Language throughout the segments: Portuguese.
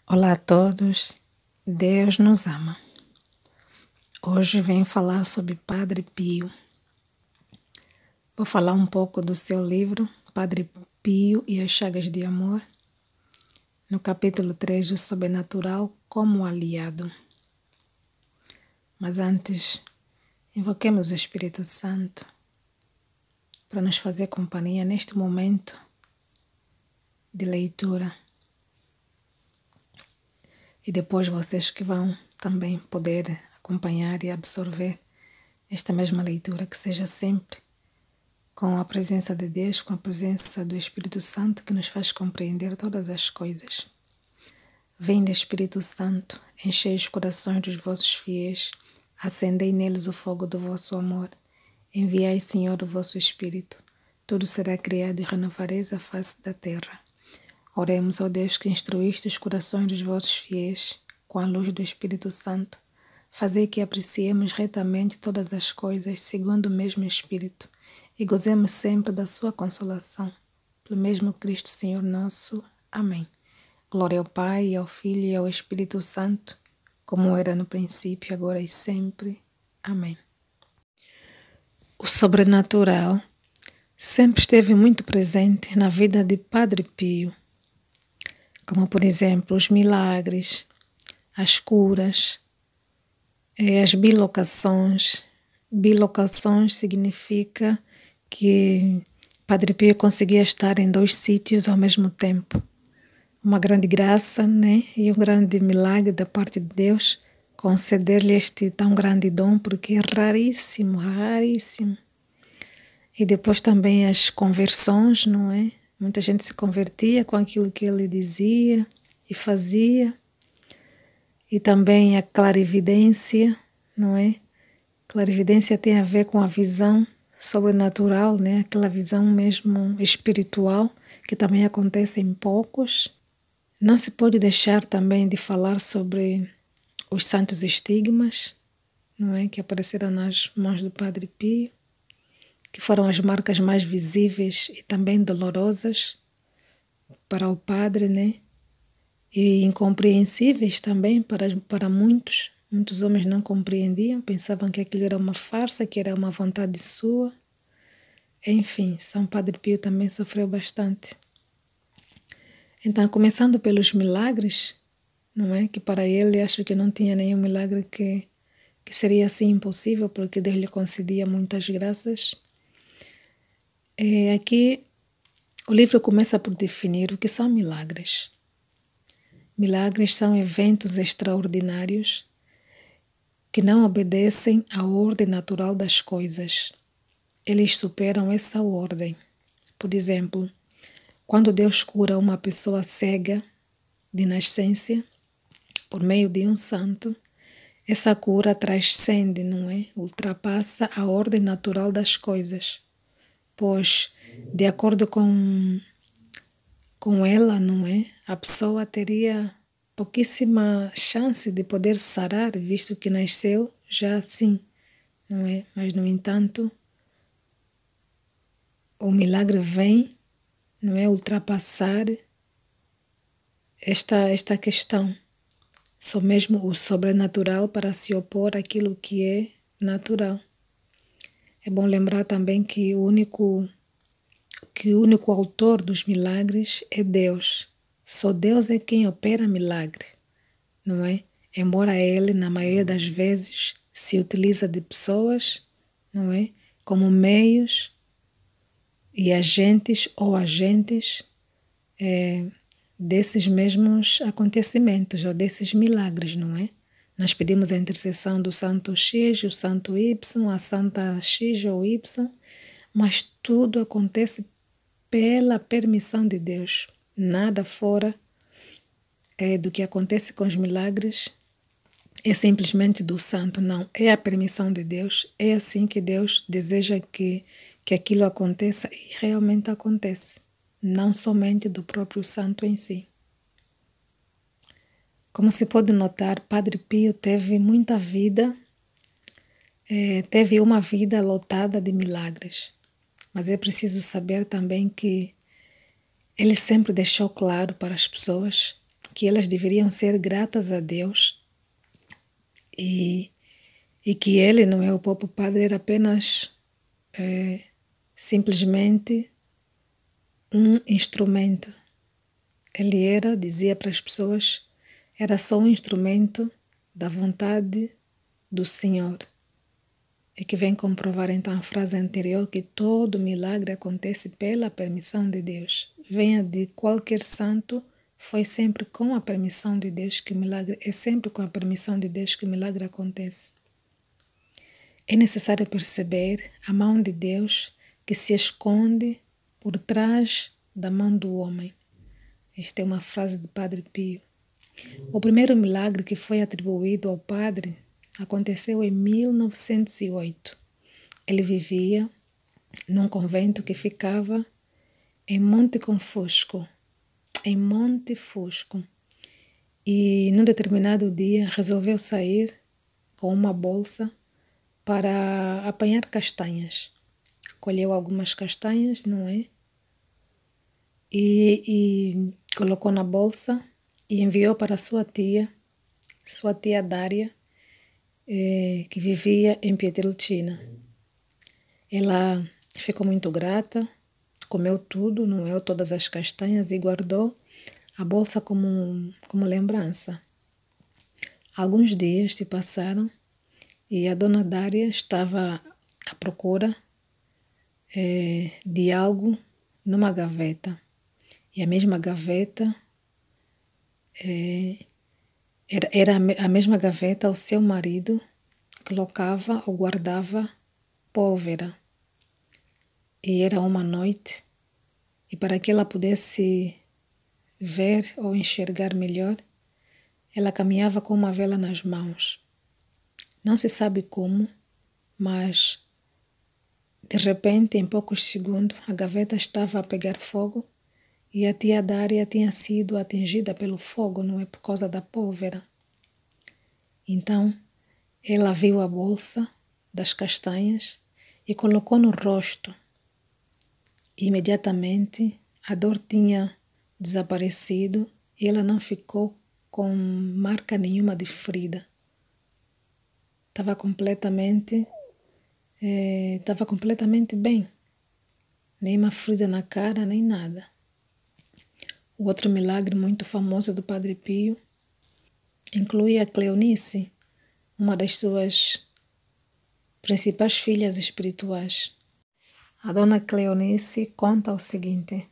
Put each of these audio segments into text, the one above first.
Olá a todos, Deus nos ama. Hoje venho falar sobre Padre Pio. Vou falar um pouco do seu livro, Padre Pio e as Chagas de Amor, no capítulo 3 do Sobrenatural como Aliado. Mas antes, invoquemos o Espírito Santo para nos fazer companhia neste momento de leitura. E depois vocês que vão também poder acompanhar e absorver esta mesma leitura, que seja sempre com a presença de Deus, com a presença do Espírito Santo que nos faz compreender todas as coisas. Vinde, Espírito Santo, enchei os corações dos vossos fiéis, acendei neles o fogo do vosso amor. Enviai, Senhor, o vosso Espírito, tudo será criado e renovareis a face da terra. Oremos ao Deus que instruíste os corações dos vossos fiéis, com a luz do Espírito Santo, fazei que apreciemos retamente todas as coisas segundo o mesmo Espírito e gozemos sempre da sua consolação. Pelo mesmo Cristo Senhor nosso. Amém. Glória ao Pai, ao Filho e ao Espírito Santo, como era no princípio, agora e sempre. Amém. O sobrenatural sempre esteve muito presente na vida de Padre Pio, como por exemplo os milagres, as curas, as bilocações. Bilocações significa que Padre Pio conseguia estar em 2 sítios ao mesmo tempo. Uma grande graça, né? E um grande milagre da parte de Deus conceder-lhe este tão grande dom, porque é raríssimo, raríssimo. E depois também as conversões, não é? Muita gente se convertia com aquilo que ele dizia e fazia. E também a clarividência, não é? Clarividência tem a ver com a visão sobrenatural, né? Aquela visão mesmo espiritual, que também acontece em poucos. Não se pode deixar também de falar sobre os santos estigmas, não é? Que apareceram nas mãos do Padre Pio, que foram as marcas mais visíveis e também dolorosas para o Padre, né? E incompreensíveis também para muitos. Muitos homens não compreendiam, pensavam que aquilo era uma farsa, que era uma vontade sua. Enfim, São Padre Pio também sofreu bastante. Então, começando pelos milagres, não é? Que para ele acho que não tinha nenhum milagre que seria assim impossível, porque Deus lhe concedia muitas graças. Aqui o livro começa por definir o que são milagres. Milagres são eventos extraordinários que não obedecem à ordem natural das coisas. Eles superam essa ordem. Por exemplo, quando Deus cura uma pessoa cega de nascença por meio de um santo, essa cura transcende, não é? Ultrapassa a ordem natural das coisas, pois, de acordo com ela, não é? A pessoa teria pouquíssima chance de poder sarar, visto que nasceu já assim, não é? Mas, no entanto, o milagre vem, não é? Ultrapassar esta questão. Só mesmo o sobrenatural para se opor àquilo que é natural. É bom lembrar também que o único autor dos milagres é Deus. Só Deus é quem opera milagre, não é? Embora ele, na maioria das vezes, se utiliza de pessoas, não é? Como meios e agentes desses mesmos acontecimentos ou desses milagres, não é? Nós pedimos a intercessão do santo X, o santo Y, a santa X ou Y, mas tudo acontece pela permissão de Deus. Nada fora do que acontece com os milagres é simplesmente do santo, não. É a permissão de Deus, é assim que Deus deseja que aquilo aconteça e realmente acontece, não somente do próprio santo em si. Como se pode notar, Padre Pio teve muita vida, teve uma vida lotada de milagres, mas é preciso saber também que ele sempre deixou claro para as pessoas que elas deveriam ser gratas a Deus e que ele, não é, o próprio padre, era apenas simplesmente um instrumento. Ele era, dizia para as pessoas, era só um instrumento da vontade do Senhor. E que vem comprovar então a frase anterior que todo milagre acontece pela permissão de Deus. Venha de qualquer santo, foi sempre com a permissão de Deus que o milagre, é sempre com a permissão de Deus que o milagre acontece. É necessário perceber a mão de Deus que se esconde por trás da mão do homem. Esta é uma frase do Padre Pio. O primeiro milagre que foi atribuído ao padre aconteceu em 1908. Ele vivia num convento que ficava em Monte Fusco, e num determinado dia resolveu sair com uma bolsa para apanhar castanhas. Colheu algumas castanhas, não é? E colocou na bolsa e enviou para sua tia Dária, que vivia em Pietrelcina. Ela ficou muito grata, comeu tudo, não é? Todas as castanhas e guardou a bolsa como lembrança. Alguns dias se passaram e a dona Dária estava à procura de algo numa gaveta. E a mesma gaveta era a mesma gaveta o seu marido colocava ou guardava pólvora. E era uma noite, e para que ela pudesse ver ou enxergar melhor, ela caminhava com uma vela nas mãos. Não se sabe como, mas de repente, em poucos segundos, a gaveta estava a pegar fogo e a tia Dária tinha sido atingida pelo fogo, não é, por causa da pólvora. Então, ela viu a bolsa das castanhas e colocou no rosto. E imediatamente a dor tinha desaparecido e ela não ficou com marca nenhuma de ferida. Estava completamente bem. Nem uma ferida na cara, nem nada. O outro milagre muito famoso do Padre Pio inclui a Cleonice, uma das suas principais filhas espirituais. A dona Cleonice conta o seguinte: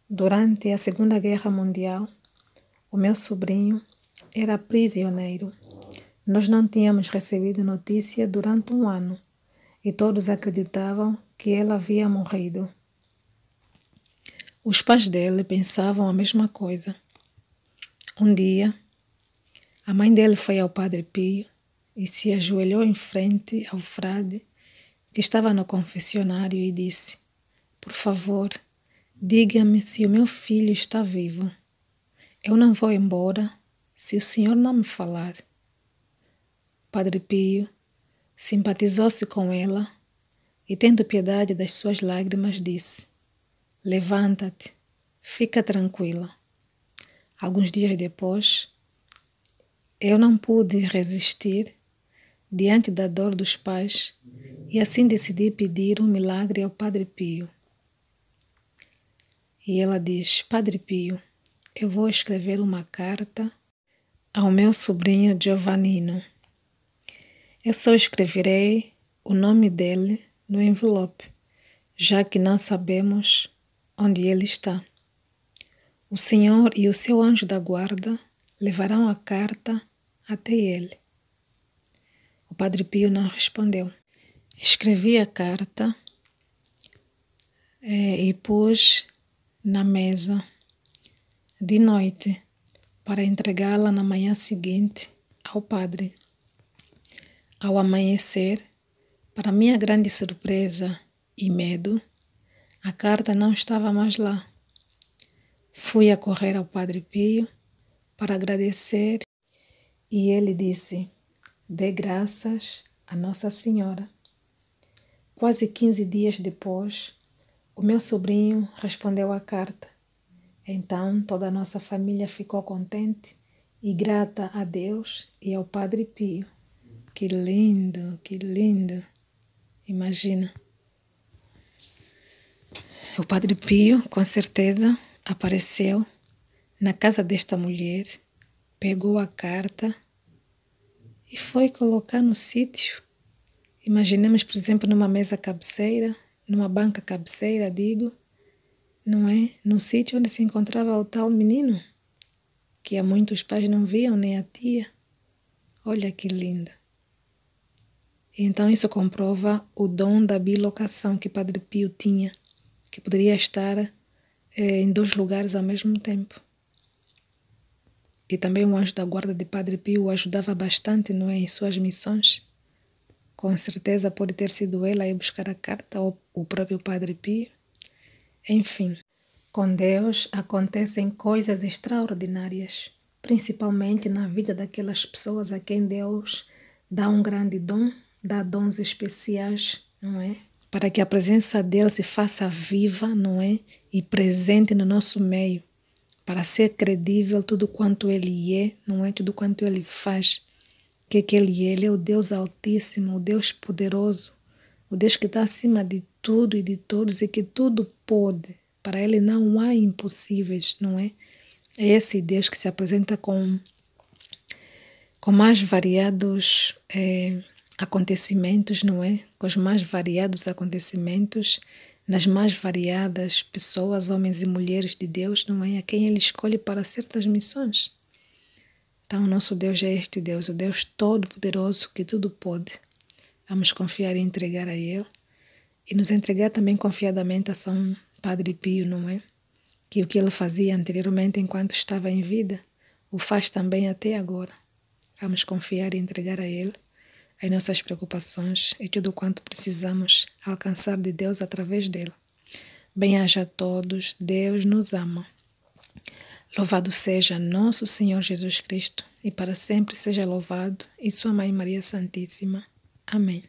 durante a Segunda Guerra Mundial, o meu sobrinho era prisioneiro. Nós não tínhamos recebido notícia durante um ano e todos acreditavam que ele havia morrido. Os pais dele pensavam a mesma coisa. Um dia, a mãe dele foi ao Padre Pio e se ajoelhou em frente ao frade que estava no confessionário e disse: por favor, diga-me se o meu filho está vivo. Eu não vou embora se o senhor não me falar. Padre Pio simpatizou-se com ela e, tendo piedade das suas lágrimas, disse: levanta-te, fica tranquila. Alguns dias depois, eu não pude resistir diante da dor dos pais e assim decidi pedir um milagre ao Padre Pio. E ela diz: Padre Pio, eu vou escrever uma carta ao meu sobrinho Giovannino. Eu só escreverei o nome dele no envelope, já que não sabemos onde ele está. O Senhor e o seu anjo da guarda levarão a carta até ele. O Padre Pio não respondeu. Escrevi a carta e pus na mesa de noite para entregá-la na manhã seguinte ao padre. Ao amanhecer, para minha grande surpresa e medo, a carta não estava mais lá. Fui a correr ao Padre Pio para agradecer e ele disse: dê graças a Nossa Senhora. Quase 15 dias depois, o meu sobrinho respondeu à carta. Então toda a nossa família ficou contente e grata a Deus e ao Padre Pio. Que lindo, que lindo. Imagina. O Padre Pio, com certeza, apareceu na casa desta mulher, pegou a carta e foi colocar no sítio. Imaginemos, por exemplo, numa mesa cabeceira, numa banca cabeceira, digo, não é? No sítio onde se encontrava o tal menino, que há muitos pais não viam, nem a tia. Olha que lindo. Então isso comprova o dom da bilocação que Padre Pio tinha, que poderia estar em 2 lugares ao mesmo tempo. E também o anjo da guarda de Padre Pio o ajudava bastante, não é, em suas missões. Com certeza pode ter sido ela a ir buscar a carta ou o próprio Padre Pio. Enfim, com Deus acontecem coisas extraordinárias, principalmente na vida daquelas pessoas a quem Deus dá um grande dom, dá dons especiais, não é? Para que a presença dele se faça viva, não é? E presente no nosso meio, para ser credível tudo quanto ele é, não é? Tudo quanto ele faz. Que ele é? Ele é o Deus Altíssimo, o Deus poderoso, o Deus que está acima de tudo e de todos e que tudo pode. Para ele não há impossíveis, não é? É esse Deus que se apresenta com mais variados acontecimentos, não é? Com os mais variados acontecimentos, nas mais variadas pessoas, homens e mulheres de Deus, não é? A quem ele escolhe para certas missões. Então, o nosso Deus é este Deus, o Deus Todo-Poderoso que tudo pode. Vamos confiar e entregar a Ele e nos entregar também confiadamente a São Padre Pio, não é? Que o que ele fazia anteriormente enquanto estava em vida, o faz também até agora. Vamos confiar e entregar a Ele as nossas preocupações e tudo quanto precisamos alcançar de Deus através dele. Bem-aja a todos, Deus nos ama. Louvado seja nosso Senhor Jesus Cristo, e para sempre seja louvado, e sua Mãe Maria Santíssima. Amém.